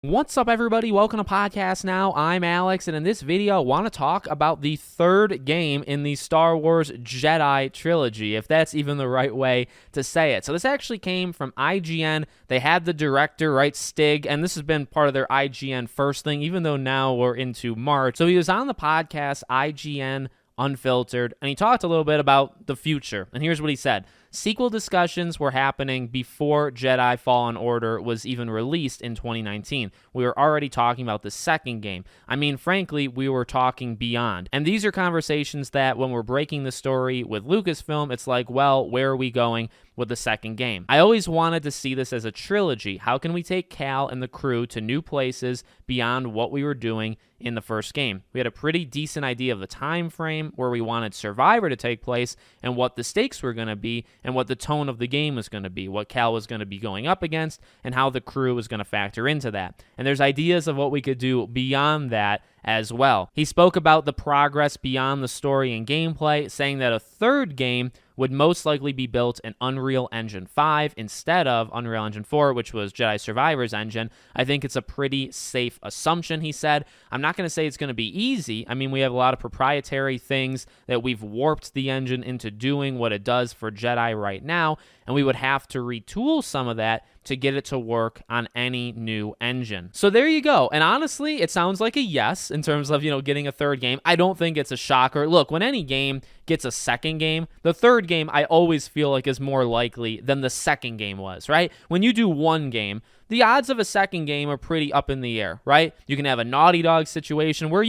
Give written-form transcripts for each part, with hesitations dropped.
What's up, everybody? Welcome to Podcast Now. I'm Alex, and in this video, I want to talk about the third game in the Star Wars Jedi trilogy, if that's even the right way to say it. So this actually came from IGN. They had the director, right, Stig, and this has been part of their IGN first thing, even though now we're into March. So he was on the podcast, IGN Unfiltered, and he talked a little bit about the future. And here's what he said. Sequel discussions were happening before Jedi Fallen Order was even released in 2019. We were already talking about the second game. I mean, frankly, we were talking beyond. And these are conversations that when we're breaking the story with Lucasfilm, it's like, well, where are we going with the second game? I always wanted to see this as a trilogy. How can we take Cal and the crew to new places beyond what we were doing in the first game? We had a pretty decent idea of the time frame where we wanted Survivor to take place and what the stakes were going to be and what the tone of the game was going to be, what Cal was going to be going up against, and how the crew was going to factor into that. And there's ideas of what we could do beyond that as well. He spoke about the progress beyond the story and gameplay, saying that a third game would most likely be built in Unreal Engine 5 instead of Unreal Engine 4, which was Jedi Survivor's engine. I think it's a pretty safe assumption, he said. I'm not going to say it's going to be easy. I mean, we have a lot of proprietary things that we've warped the engine into doing what it does for Jedi right now, and we would have to retool some of that to get it to work on any new engine. So there you go. And honestly, it sounds like a yes in terms of, getting a third game. I don't think it's a shocker. Look, when any game gets a second game, the third game I always feel like is more likely than the second game was, right? When you do one game, the odds of a second game are pretty up in the air, right? You can have a Naughty Dog situation where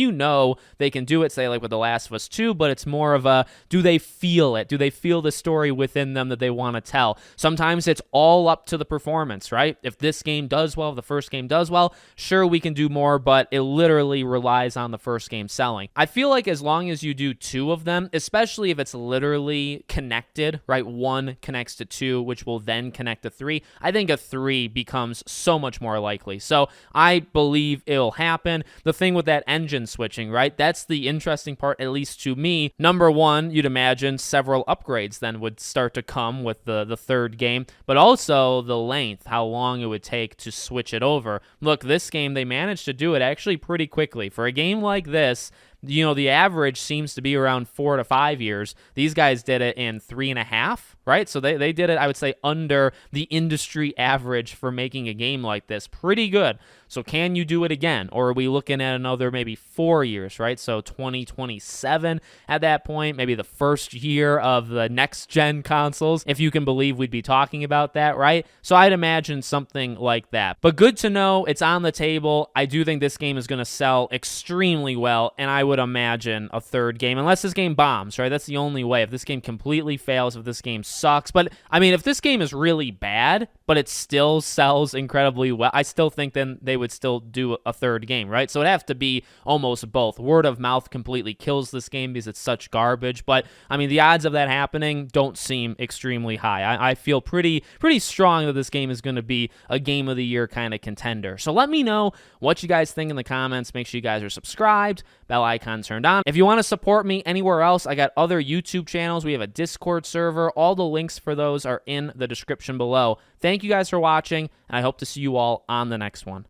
they can do it, say like with The Last of Us 2, but it's more of a, do they feel it? Do they feel the story within them that they want to tell? Sometimes it's all up to the performance, right? If this game does well, if the first game does well, sure, we can do more, but it literally relies on the first game selling. I feel like as long as you do two of them, especially if it's literally connected, right? One connects to two, which will then connect to three. I think a three becomes so much more likely. So I believe it'll happen. The thing with that engine switching, right? That's the interesting part, at least to me. Number one, you'd imagine several upgrades then would start to come with the third game, but also the length, how long it would take to switch it over. Look, this game, they managed to do it actually pretty quickly. For a game like this, the average seems to be around 4 to 5 years. These guys did it in 3.5, right? So they did it, I would say, under the industry average for making a game like this. Pretty good. So can you do it again? Or are we looking at another maybe 4 years, right? So 2027 at that point, maybe the first year of the next gen consoles, if you can believe we'd be talking about that, right? So I'd imagine something like that. But good to know it's on the table. I do think this game is going to sell extremely well, and I would imagine a third game, unless this game bombs, right? That's the only way. If this game completely fails, if this game sucks. But I mean, if this game is really bad, but it still sells incredibly well, I still think then they would still do a third game, right? So it'd have to be almost both. Word of mouth completely kills this game because it's such garbage. But I mean, the odds of that happening don't seem extremely high. I feel pretty strong that this game is going to be a game of the year kind of contender. So let me know what you guys think in the comments. Make sure you guys are subscribed, bell icon turned on. If you want to support me anywhere else, I got other YouTube channels. We have a Discord server. All the links for those are in the description below. Thank you guys for watching, and I hope to see you all on the next one.